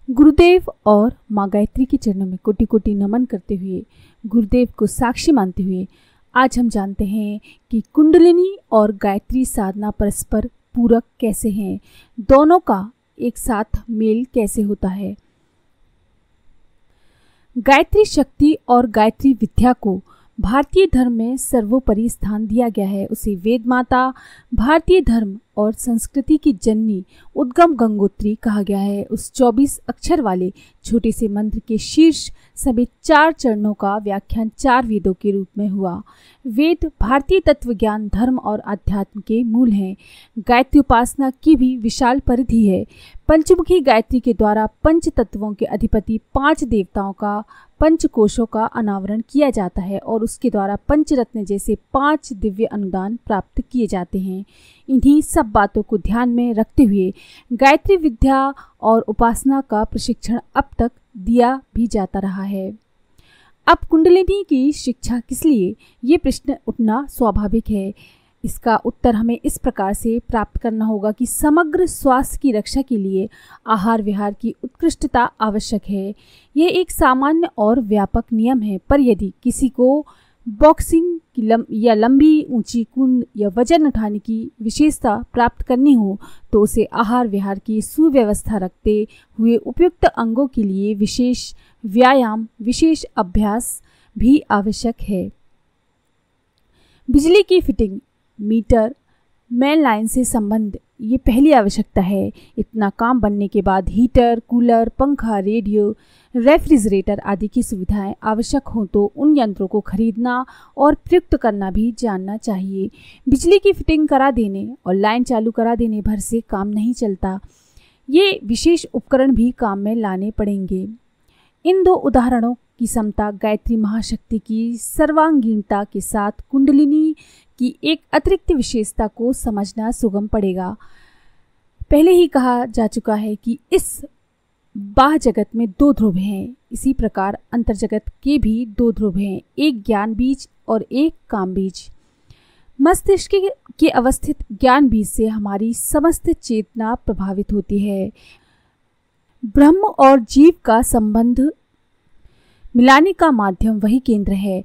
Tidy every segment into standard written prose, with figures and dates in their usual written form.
गुरुदेव और माँ गायत्री के चरणों में कोटि कोटि नमन करते हुए, गुरुदेव को साक्षी मानते हुए आज हम जानते हैं कि कुंडलिनी और गायत्री साधना परस्पर पूरक कैसे हैं, दोनों का एक साथ मेल कैसे होता है। गायत्री शक्ति और गायत्री विद्या को भारतीय धर्म में सर्वोपरि स्थान दिया गया है। उसे वेद माता, भारतीय धर्म और संस्कृति की जननी, उद्गम गंगोत्री कहा गया है। उस 24 अक्षर वाले छोटे से मंत्र के शीर्ष समेत 4 चरणों का व्याख्यान 4 वेदों के रूप में हुआ। वेद भारतीय तत्वज्ञान, धर्म और अध्यात्म के मूल हैं। गायत्री उपासना की भी विशाल परिधि है। पंचमुखी गायत्री के द्वारा पंच तत्वों के अधिपति 5 देवताओं का पंचकोशों का अनावरण किया जाता है और उसके द्वारा पंचरत्न जैसे 5 दिव्य अनुदान प्राप्त किए जाते हैं। इन्हीं सब बातों को ध्यान में रखते हुए गायत्री विद्या और उपासना का प्रशिक्षण अब तक दिया भी जाता रहा है। अब कुंडलिनी की शिक्षा किस लिए, ये प्रश्न उठना स्वाभाविक है। इसका उत्तर हमें इस प्रकार से प्राप्त करना होगा कि समग्र स्वास्थ्य की रक्षा के लिए आहार विहार की उत्कृष्टता आवश्यक है। यह एक सामान्य और व्यापक नियम है, पर यदि किसी को बॉक्सिंग या लंबी ऊंची कूद या वजन उठाने की विशेषता प्राप्त करनी हो तो उसे आहार विहार की सुव्यवस्था रखते हुए उपयुक्त अंगों के लिए विशेष व्यायाम, विशेष अभ्यास भी आवश्यक है। बिजली की फिटिंग, मीटर, मेन लाइन से संबंध, ये पहली आवश्यकता है। इतना काम बनने के बाद हीटर, कूलर, पंखा, रेडियो, रेफ्रिजरेटर आदि की सुविधाएं आवश्यक हो तो उन यंत्रों को खरीदना और प्रयुक्त करना भी जानना चाहिए। बिजली की फिटिंग करा देने और लाइन चालू करा देने भर से काम नहीं चलता। ये विशेष उपकरण भी काम में लाने पड़ेंगे। इन 2 उदाहरणों की समता गायत्री महाशक्ति की सर्वांगीणता के साथ कुंडलिनी की एक अतिरिक्त विशेषता को समझना सुगम पड़ेगा। पहले ही कहा जा चुका है कि इस बाह्य जगत में 2 ध्रुव हैं, इसी प्रकार अंतर जगत के भी 2 ध्रुव हैं, एक ज्ञान बीज और एक काम बीज। मस्तिष्क के अवस्थित ज्ञान बीज से हमारी समस्त चेतना प्रभावित होती है। ब्रह्म और जीव का संबंध मिलाने का माध्यम वही केंद्र है।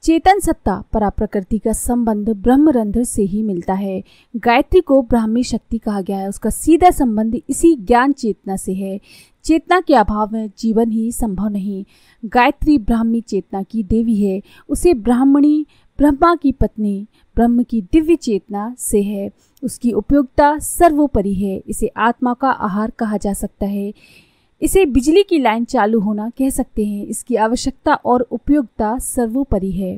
चेतन सत्ता पराप्रकृति का संबंध ब्रह्मरंध्र से ही मिलता है। गायत्री को ब्राह्मी शक्ति कहा गया है। उसका सीधा संबंध इसी ज्ञान चेतना से है। चेतना के अभाव में जीवन ही संभव नहीं। गायत्री ब्राह्मी चेतना की देवी है। उसे ब्राह्मणी, ब्रह्मा की पत्नी, ब्रह्म की दिव्य चेतना से है। उसकी उपयोगिता सर्वोपरि है। इसे आत्मा का आहार कहा जा सकता है। इसे बिजली की लाइन चालू होना कह सकते हैं। इसकी आवश्यकता और उपयोगिता सर्वोपरि है।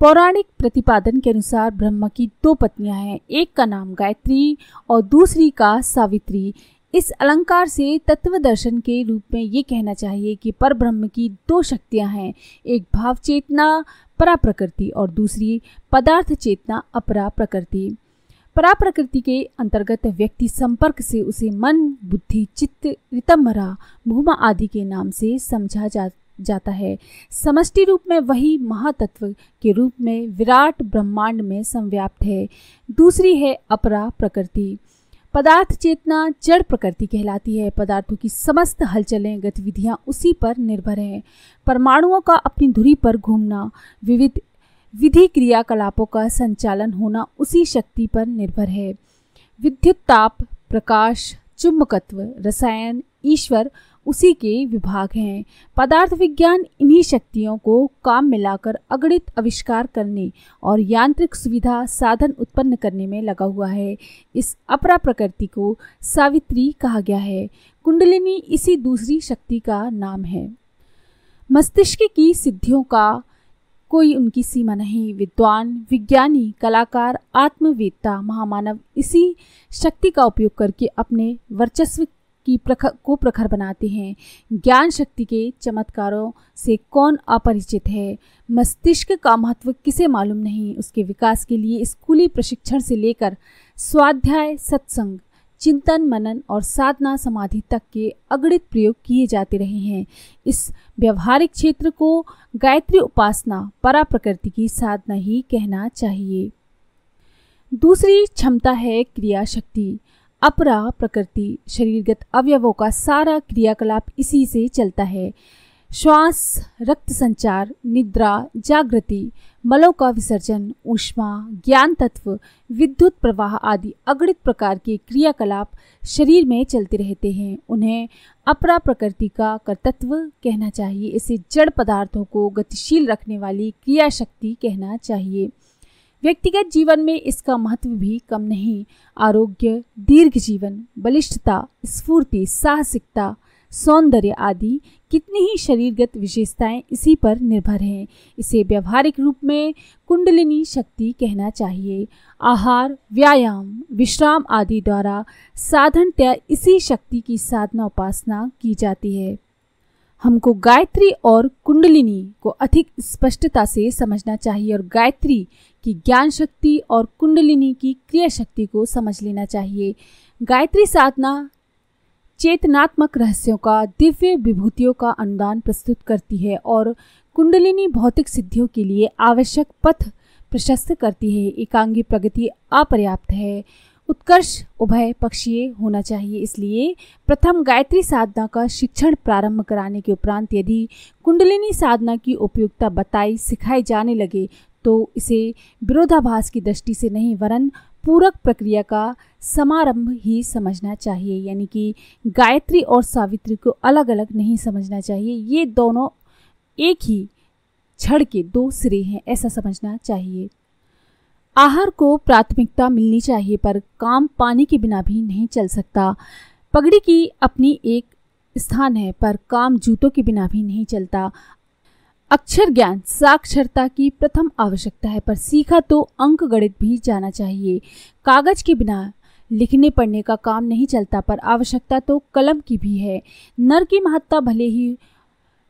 पौराणिक प्रतिपादन के अनुसार ब्रह्मा की 2 पत्नियां हैं, एक का नाम गायत्री और दूसरी का सावित्री। इस अलंकार से तत्व दर्शन के रूप में ये कहना चाहिए कि परब्रह्म की 2 शक्तियां हैं, एक भाव चेतना पराप्रकृति और दूसरी पदार्थ चेतना अपरा प्रकृति। पराप्रकृति के अंतर्गत व्यक्ति संपर्क से उसे मन, बुद्धि, चित्त, ऋतंभरा, भूमा आदि के नाम से समझा जाता है। समष्टि रूप में वही महातत्व के रूप में विराट ब्रह्मांड में संव्याप्त है। दूसरी है अपरा प्रकृति। पदार्थ चेतना जड़ प्रकृति कहलाती है। पदार्थों की समस्त हलचलें, गतिविधियां उसी पर निर्भर हैं। परमाणुओं का अपनी धुरी पर घूमना, विविध विधि क्रियाकलापों का संचालन होना उसी शक्ति पर निर्भर है। विद्युत ताप, प्रकाश, चुंबकत्व, रसायन, ईश्वर उसी के विभाग हैं। पदार्थ विज्ञान इन्हीं शक्तियों को काम मिलाकर अगणित आविष्कार करने और यांत्रिक सुविधा साधन उत्पन्न करने में लगा हुआ है। इस अपरा प्रकृति को सावित्री कहा गया है। कुंडलिनी इसी दूसरी शक्ति का नाम है। मस्तिष्क की सिद्धियों का कोई उनकी सीमा नहीं। विद्वान, विज्ञानी, कलाकार, आत्मवेत्ता, महामानव इसी शक्ति का उपयोग करके अपने वर्चस्व की को प्रखर बनाते हैं। ज्ञान शक्ति के चमत्कारों से कौन अपरिचित है। मस्तिष्क का महत्व किसे मालूम नहीं। उसके विकास के लिए स्कूली प्रशिक्षण से लेकर स्वाध्याय, सत्संग, चिंतन, मनन और साधना समाधि तक के अगणित प्रयोग किए जाते रहे हैं। इस व्यवहारिक क्षेत्र को गायत्री उपासना पराप्रकृति की साधना ही कहना चाहिए। दूसरी क्षमता है क्रिया शक्ति। अपरा प्रकृति, शरीरगत अवयवों का सारा क्रियाकलाप इसी से चलता है। श्वास, रक्त संचार, निद्रा, जागृति, मलों का विसर्जन, ऊष्मा, ज्ञान तत्व, विद्युत प्रवाह आदि अगणित प्रकार के क्रियाकलाप शरीर में चलते रहते हैं। उन्हें अपरा प्रकृति का कर्तृत्व कहना चाहिए। इसे जड़ पदार्थों को गतिशील रखने वाली क्रिया शक्ति कहना चाहिए। व्यक्तिगत जीवन में इसका महत्व भी कम नहीं। आरोग्य, दीर्घ जीवन, बलिष्ठता, स्फूर्ति, साहसिकता, सौंदर्य आदि कितनी ही शरीरगत विशेषताएं इसी पर निर्भर हैं। इसे व्यवहारिक रूप में कुंडलिनी शक्ति कहना चाहिए। आहार, व्यायाम, विश्राम आदि द्वारा साधारणतया इसी शक्ति की साधना उपासना की जाती है। हमको गायत्री और कुंडलिनी को अधिक स्पष्टता से समझना चाहिए और गायत्री की ज्ञान शक्ति और कुंडलिनी की क्रिया शक्ति को समझ लेना चाहिए। गायत्री साधना चेतनात्मक रहस्यों का, दिव्य विभूतियों का अनुदान प्रस्तुत करती है और कुंडलिनी भौतिक सिद्धियों के लिए आवश्यक पथ प्रशस्त करती है। एकांगी प्रगति अपर्याप्त है, उत्कर्ष उभय पक्षीय होना चाहिए। इसलिए प्रथम गायत्री साधना का शिक्षण प्रारंभ कराने के उपरांत यदि कुंडलिनी साधना की उपयुक्तता बताई सिखाई जाने लगे तो इसे विरोधाभास की दृष्टि से नहीं वरन पूरक प्रक्रिया का समारंभ ही समझना चाहिए। यानी कि गायत्री और सावित्री को अलग अलग नहीं समझना चाहिए। ये दोनों एक ही छड़ के दो सिरे हैं, ऐसा समझना चाहिए। आहार को प्राथमिकता मिलनी चाहिए पर काम पानी के बिना भी नहीं चल सकता। पगड़ी की अपनी एक स्थान है पर काम जूतों के बिना भी नहीं चलता। अक्षर ज्ञान साक्षरता की प्रथम आवश्यकता है पर सीखा तो अंक गणित भी जाना चाहिए। कागज के बिना लिखने पढ़ने का काम नहीं चलता पर आवश्यकता तो कलम की भी है। नर की महत्ता भले ही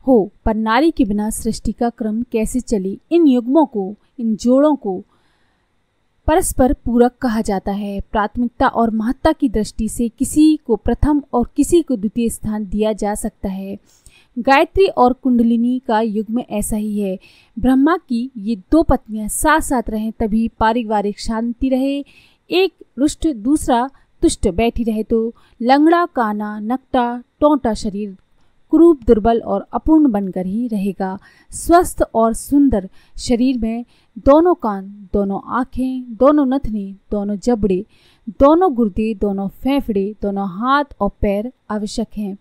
हो पर नारी के बिना सृष्टि का क्रम कैसे चले। इन युग्मों को, इन जोड़ों को परस्पर पूरक कहा जाता है। प्राथमिकता और महत्ता की दृष्टि से किसी को प्रथम और किसी को द्वितीय स्थान दिया जा सकता है। गायत्री और कुंडलिनी का युग्म ऐसा ही है। ब्रह्मा की ये दो पत्नियां साथ साथ रहें तभी पारिवारिक शांति रहे। एक रुष्ट दूसरा तुष्ट बैठी रहे तो लंगड़ा, काना, नकटा, टोंटा शरीर कुरूप, दुर्बल और अपूर्ण बनकर ही रहेगा। स्वस्थ और सुंदर शरीर में दोनों कान, दोनों आँखें, दोनों नथनी, दोनों जबड़े, दोनों गुर्दे, दोनों फेफड़े, दोनों हाथ और पैर आवश्यक हैं।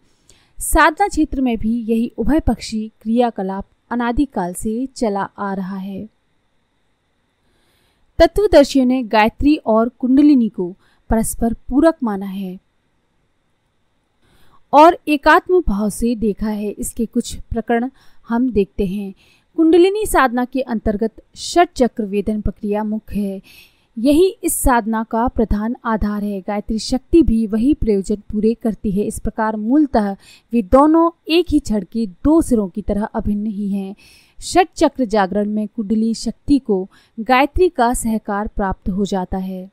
साधना क्षेत्र में भी यही उभय पक्षी क्रियाकलाप अनादिकाल से चला आ रहा है। तत्वदर्शियों ने गायत्री और कुंडलिनी को परस्पर पूरक माना है और एकात्म भाव से देखा है। इसके कुछ प्रकरण हम देखते हैं। कुंडलिनी साधना के अंतर्गत षट चक्र वेदन प्रक्रिया मुख्य है। यही इस साधना का प्रधान आधार है। गायत्री शक्ति भी वही प्रयोजन पूरे करती है। इस प्रकार मूलतः वे दोनों एक ही छड़ के दो सिरों की तरह अभिन्न ही हैं। षट चक्र जागरण में कुंडली शक्ति को गायत्री का सहकार प्राप्त हो जाता है।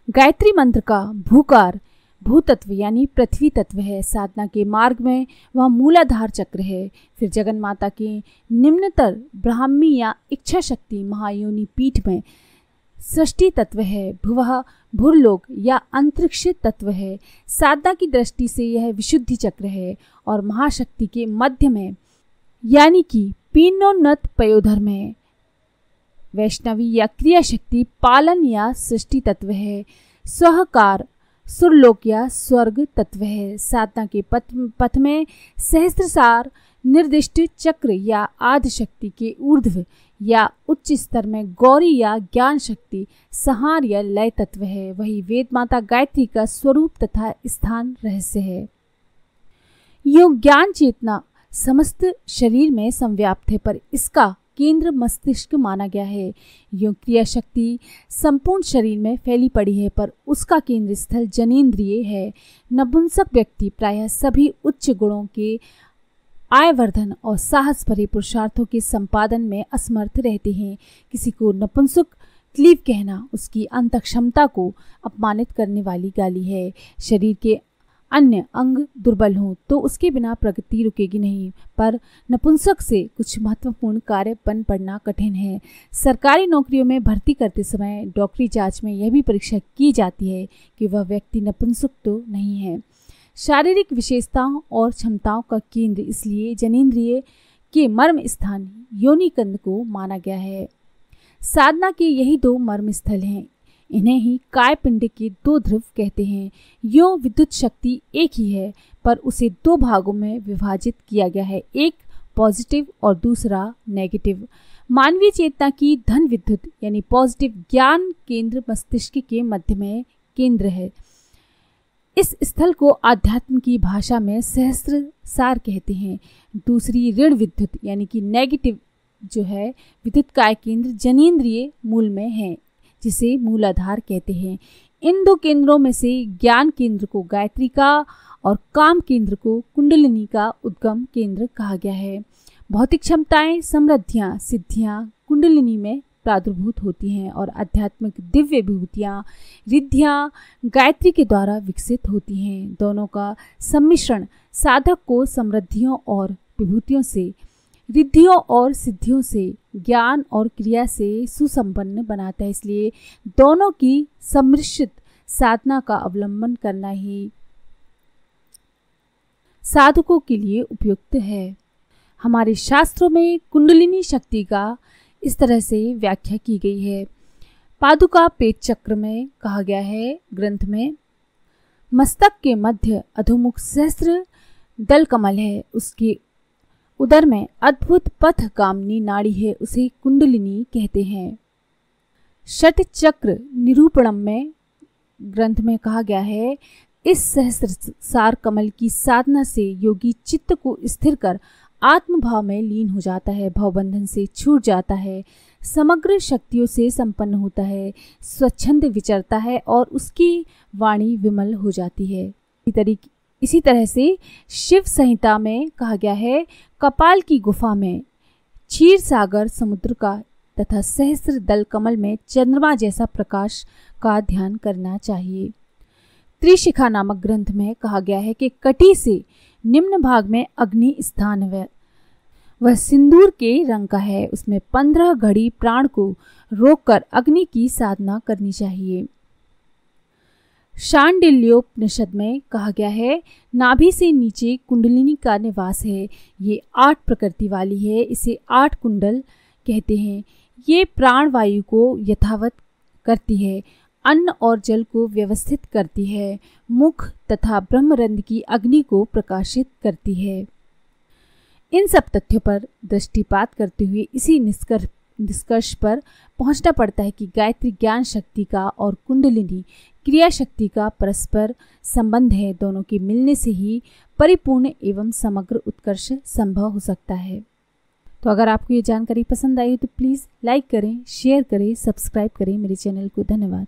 गायत्री मंत्र का भूकार भूतत्व यानी पृथ्वी तत्व है। साधना के मार्ग में वह मूलाधार चक्र है। फिर जगन माता के निम्नतर ब्राह्मी या इच्छा शक्ति महायोनि पीठ में सृष्टि तत्व है। भुवः भूरलोक या अंतरिक्ष तत्व है। साधना की दृष्टि से यह विशुद्धि चक्र है और महाशक्ति के मध्य में यानी कि पीनोन्नत पयोधर में वैष्णवी या क्रिया शक्ति पालन या सृष्टि तत्व है। स्वहकार सुरलोक या स्वर्ग तत्व है। साधना के पथ में सहस्त्रसार निर्दिष्ट चक्र या आदि शक्ति के ऊर्ध्व या उच्च स्तर में गौरी या ज्ञान शक्ति संहार या लय तत्व है। वही वेद माता गायत्री का स्वरूप तथा स्थान रहस्य है। योग ज्ञान चेतना समस्त शरीर में संव्याप्त है पर इसका केंद्र मस्तिष्क माना गया है। योग क्रिया शक्ति संपूर्ण शरीर में फैली पड़ी है पर उसका केंद्र स्थल जनेंद्रिय है। नपुंसक व्यक्ति प्रायः सभी उच्च गुणों के आयवर्धन और साहस भरे पुरुषार्थों के संपादन में असमर्थ रहते हैं। किसी को नपुंसक क्लीव कहना उसकी अंतःक्षमता को अपमानित करने वाली गाली है। शरीर के अन्य अंग दुर्बल हों तो उसके बिना प्रगति रुकेगी नहीं। पर नपुंसक से कुछ महत्वपूर्ण कार्य बन पड़ना कठिन है। सरकारी नौकरियों में भर्ती करते समय डॉक्टरी जांच में यह भी परीक्षा की जाती है कि वह व्यक्ति नपुंसक तो नहीं है। शारीरिक विशेषताओं और क्षमताओं का केंद्र इसलिए जनेंद्रिय के मर्म स्थान योनि कंद को माना गया है। साधना के यही दो मर्म स्थल हैं। इन्हें ही काय पिंड के दो ध्रुव कहते हैं। यो विद्युत शक्ति एक ही है पर उसे दो भागों में विभाजित किया गया है, एक पॉजिटिव और दूसरा नेगेटिव। मानवीय चेतना की धन विद्युत यानी पॉजिटिव ज्ञान केंद्र मस्तिष्क के मध्य में केंद्र है। इस स्थल को आध्यात्म की भाषा में सहस्त्र सार कहते हैं। दूसरी ऋण विद्युत यानी कि नेगेटिव जो है विद्युत काय केंद्र जनेंद्रिय मूल में है, जिसे मूलाधार कहते हैं। इन दो केंद्रों में से ज्ञान केंद्र को गायत्री का और काम केंद्र को कुंडलिनी का उद्गम केंद्र कहा गया है। भौतिक क्षमताएं, समृद्धियां, सिद्धियां कुंडलिनी में प्रादुर्भूत होती हैं और आध्यात्मिक दिव्य विभूतियां, रिद्धियां गायत्री के द्वारा विकसित होती हैं। दोनों का सम्मिश्रण साधक को समृद्धियों और विभूतियों से, रिद्धियों और सिद्धियों से, ज्ञान और क्रिया से सुसंपन्न बनाता है। इसलिए दोनों की सम्मिश्रित साधना का अवलंबन करना ही साधकों के लिए उपयुक्त है। हमारे शास्त्रों में कुंडलिनी शक्ति का इस तरह से व्याख्या की गई है। पादुका पेट चक्र में कहा गया है ग्रंथ में, मस्तक के मध्य अधोमुख सहस्त्र दल कमल है, उसके उदर में अद्भुत पथगामिनी नाड़ी है, उसे कुंडलिनी कहते हैं। षट चक्र निरूपणम में ग्रंथ में कहा गया है, इस सहस्त्र सार कमल की साधना से योगी चित्त को स्थिर कर आत्म भाव में लीन हो जाता है, भवबंधन से छूट जाता है, समग्र शक्तियों से संपन्न होता है, स्वच्छंद विचरता है और उसकी वाणी विमल हो जाती है। इसी तरह से शिव संहिता में कहा गया है, कपाल की गुफा में क्षीर सागर समुद्र का तथा सहस्त्र दल कमल में चंद्रमा जैसा प्रकाश का ध्यान करना चाहिए। त्रिशिखा नामक ग्रंथ में कहा गया है कि कटी से निम्न भाग में अग्नि स्थान है, वह सिंदूर के रंग का है, उसमें 15 घड़ी प्राण को रोककर अग्नि की साधना करनी चाहिए। शांडिल्योपनिषद में कहा गया है, नाभि से नीचे कुंडलिनी का निवास है, ये 8 प्रकृति वाली है, इसे 8 कुंडल कहते हैं। ये प्राण वायु को यथावत करती है, अन्न और जल को व्यवस्थित करती है, मुख तथा ब्रह्मरंध्र की अग्नि को प्रकाशित करती है। इन सब तथ्यों पर दृष्टिपात करते हुए इसी निष्कर्ष पर पहुंचना पड़ता है कि गायत्री ज्ञान शक्ति का और कुंडलिनी क्रिया शक्ति का परस्पर संबंध है। दोनों के मिलने से ही परिपूर्ण एवं समग्र उत्कर्ष संभव हो सकता है। तो अगर आपको ये जानकारी पसंद आई हो तो प्लीज़ लाइक करें, शेयर करें, सब्सक्राइब करें मेरे चैनल को। धन्यवाद।